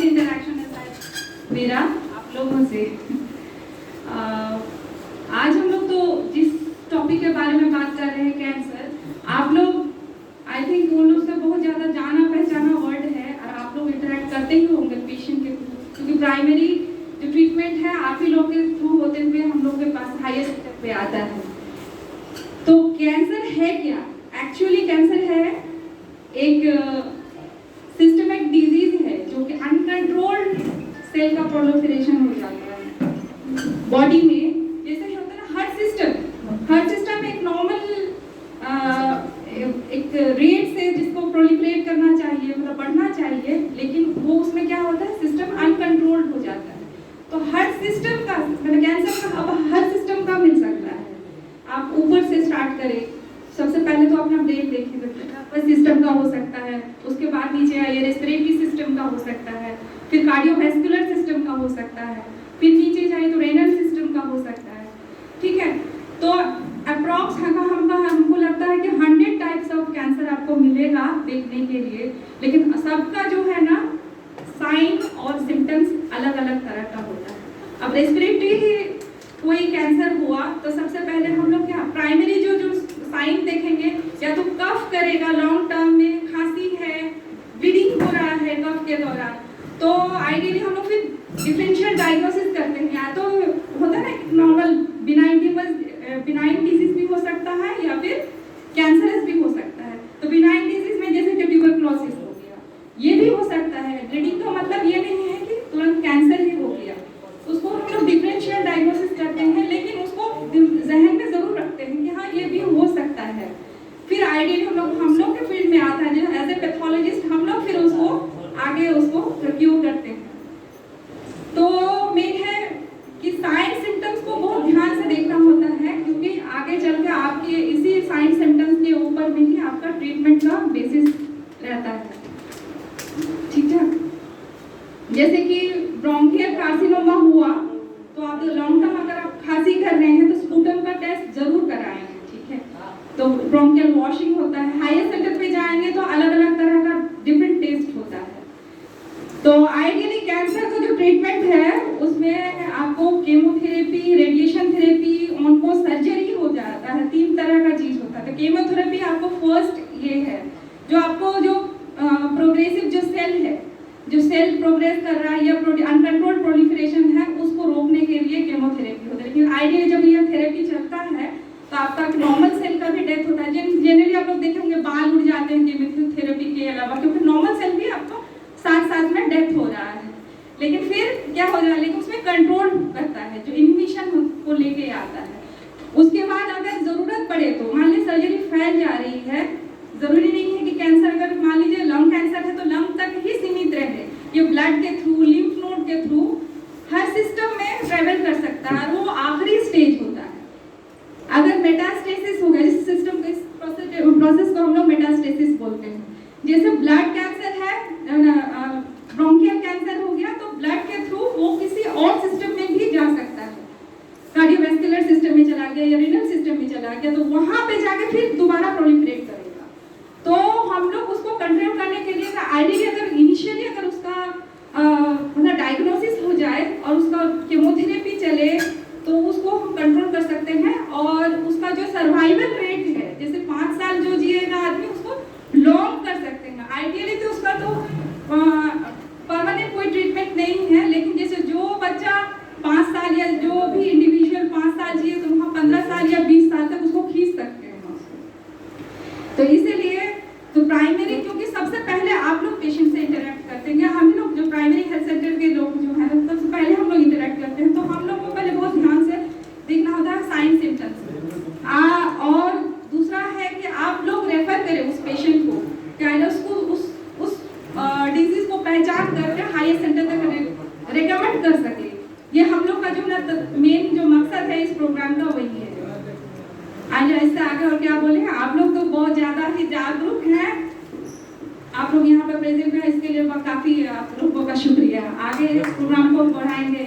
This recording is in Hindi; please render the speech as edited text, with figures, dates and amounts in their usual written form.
इंटरेक्शन है शायद मेरा आप लोगों से। आज हम लोग तो जिस टॉपिक के बारे में बात कर रहे हैं कैंसर, आप लोग आई थिंक वो लोग से बहुत ज़्यादा जाना पहचाना वर्ड है और आप लोग इंटरेक्ट करते ही होंगे पेशेंट के थ्रू, क्योंकि प्राइमरी जो ट्रीटमेंट है आप ही लोग के थ्रू होते हुए हम लोग के पास हाईएस्ट स्टेप पे आता है। तो कैंसर है क्या? एक्चुअली कैंसर है एक सिस्टमिक डिजीज है जो कि अनकंट्रोल्ड सेल का प्रोलिफरेशन हो जाता है बॉडी में। जैसे होता है ना, हर सिस्टम एक नॉर्मल एक रेट से जिसको प्रोलिफरेट करना चाहिए, मतलब बढ़ना चाहिए, लेकिन वो उसमें क्या होता है, सिस्टम अनकंट्रोल्ड हो जाता है। तो हर सिस्टम का, मतलब कैंसर का अब हर सिस्टम का मिल सकता है। आप ऊपर से स्टार्ट करें, सबसे पहले तो अपना ब्रेन देखिए, सिस्टम का हो सकता है, उसके बाद नीचे आइए रेस्पिरेटरी सिस्टम का हो सकता है, फिर कार्डियोवैस्कुलर सिस्टम का हो सकता है, फिर नीचे जाए तो रेनल सिस्टम का हो सकता है। ठीक है, तो अप्रॉक्स हमको लगता है कि 100 टाइप्स ऑफ कैंसर आपको मिलेगा देखने के लिए, लेकिन सबका जो है ना साइन और सिम्टम्स अलग अलग तरह का होता है। अब रेस्पिरेटरी कोई कैंसर हुआ तो सबसे पहले हम लोग क्या प्राइमरी जो साइन देखेंगे, या तो कफ करेगा, लॉन्ग टर्म में खांसी है, ब्लीडिंग हो रहा है कफ के दौरान, तो आइडियली हम लोग फिर डिफरेंशियल डायग्नोसिस करते हैं। या तो होता है ना नॉर्मल बिनाइन डिजीज भी हो सकता है या फिर कैंसरस भी हो सकता है। तो बिनाइन डिजीज में जैसे ट्यूबरकुलोसिस हो गया, ये भी हो सकता है। ब्लीडिंग का मतलब ये नहीं है कि तुरंत कैंसर ही हो गया, उसको हम लोग डिफरेंशियल डायग्नोसिस करते हैं, लेकिन उसको जहन में जरूर रखते हैं कि हाँ ये भी हो सकता है। फिर आइडियली हम लोग के फील्ड में आता है जो एज ए पैथोलॉजिस्ट, हम लोग फिर उसको आगे उसको क्योर करते हैं। तो मेन है कि साइन सिम्टम्स को बहुत ध्यान से देखना होता है, क्योंकि आगे चल के आपके इसी साइन सिम्टम्स के ऊपर में ही आपका ट्रीटमेंट का बेसिस रहता है। ठीक है, जैसे कि ब्रोंकियल कार्सिनोमा हुआ तो आप लॉन्ग टर्म अगर आप खांसी कर रहे हैं तो स्पूटम का टेस्ट जरूर कराएंगे। ठीक है, तो ब्रोंकियल वॉशिंग होता है। हायर सेंटर पे जाएंगे तो अलग अलग तरह का डिफरेंट टेस्ट होता है। तो आइडियली कैंसर का जो ट्रीटमेंट है उसमें आपको chemotherapy, radiation therapy, onco surgery हो जाता है। 3 तरह का चीज होता है। तो केमोथेरेपी आपको फर्स्ट ये है जो आपको जो प्रोग्रेसिव जो सेल है, जो सेल प्रोग्रेस कर रहा है या अनकंट्रोल्ड प्रोलिफरेशन है, उसको रोकने के लिए केमोथेरेपी होता है। लेकिन आइडियली जब ये थेरेपी चलता है तो आपका नॉर्मल सेल का भी डेथ होता है। जनरली आप लोग देखे होंगे बाल उड़ जाते हैं केमोथेरेपी के अलावा, क्योंकि नॉर्मल सेल भी आपको साथ में डेथ हो रहा है। लेकिन फिर क्या हो रहा है, लेकिन उसमें कंट्रोल करता है, जो इन्हिबिशन को लेके आता है। उसके बाद अगर जरूरत पड़े तो मान लीजिए सर्जरी फैल जा रही है, जरूरी नहीं है कि कैंसर, अगर मान लीजिए लंग कैंसर है तो लंग तक ही सीमित रहे, ये ब्लड के थ्रू, लिम्फ नोड के थ्रू हर सिस्टम में ट्रेवल कर सकता है, वो आखिरी स्टेज होता है। अगर मेटास्टेसिस हो गया, इस सिस्टम के प्रोसेस को हम लोग मेटास्टेसिस बोलते हैं। जैसे ब्लड कैंसर है, ब्रोंकियल कैंसर हो गया, तो ब्लड के थ्रू वो किसी और सिस्टम में भी जा सकता है, कार्डियोवैस्कुलर सिस्टम में चला गया या रीनल सिस्टम में चला गया, तो वहां पे जाके फिर दोबारा प्रोलिफरेट करेगा। तो हम लोग उसको कंट्रोल करने के लिए आइडियली अगर इनिशियली अगर उसका मतलब डायग्नोसिस हो जाए और उसका केमोथेरेपी चले तो उसको हम कंट्रोल कर सकते हैं। और उसका जो सर्वाइवल रेट है, जैसे 5 साल जो जिएगा आदमी, उसको लॉन्ग कर सकते हैं। आइडियली तो उसका तो परमानेंट कोई ट्रीटमेंट नहीं है, लेकिन जैसे जो बच्चा 5 साल या जो भी इंडिविजुअल 5 साल जिए तो वहाँ 15 साल या 20 साल तक उसको खींच सकते हैं उसको। तो इसीलिए तो प्राइमरी, क्योंकि सबसे पहले आप लोग पेशेंट से इंटरेक्ट करते हैं, हम लोग जो प्राइमरी हेल्थ सेंटर के लोग जो है सबसे पहले हम लोग इंटरेक्ट करते हैं, तो हम लोग को पहले बहुत ध्यान से देखना होता है साइन सिम्टम्स। और दूसरा है कि आप लोग रेफर करें उस पेशेंट को, क्या उसको उस डिजीज को पहचान करके हायर सेंटर तक रिकमेंड कर सके। ये हम लोग का जो मेन जो मकसद है इस प्रोग्राम का वही है। आज इससे आगे और क्या बोले, आप लोग तो बहुत ज्यादा ही जागरूक हैं, आप लोग यहाँ पे प्रेजेंट हैं, इसके लिए काफी आप लोगों का शुक्रिया। आगे इस प्रोग्राम को बढ़ाएंगे।